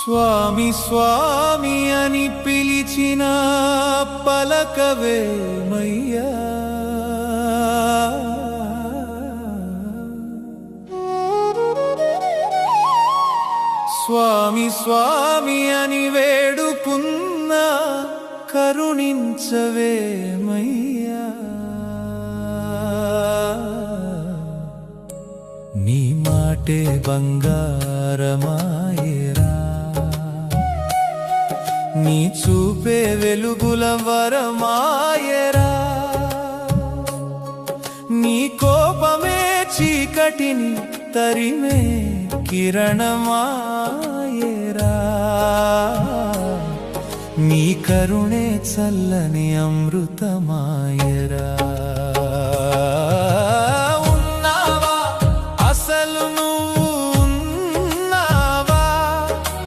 స్వామి స్వామి అని పిలిచిన పలకవేమయ్యా, స్వామి స్వామి అని వేడుకున్న కరుణించవేమయ్యా. నీ మాటే బంగారమాయేరా, నీ చూపే వెలుగుల వరమాయరా, నీ కోపమే చీకటిని తరిమే కిరణమాయరా, నీ కరుణే చల్లని అమృతమాయరా.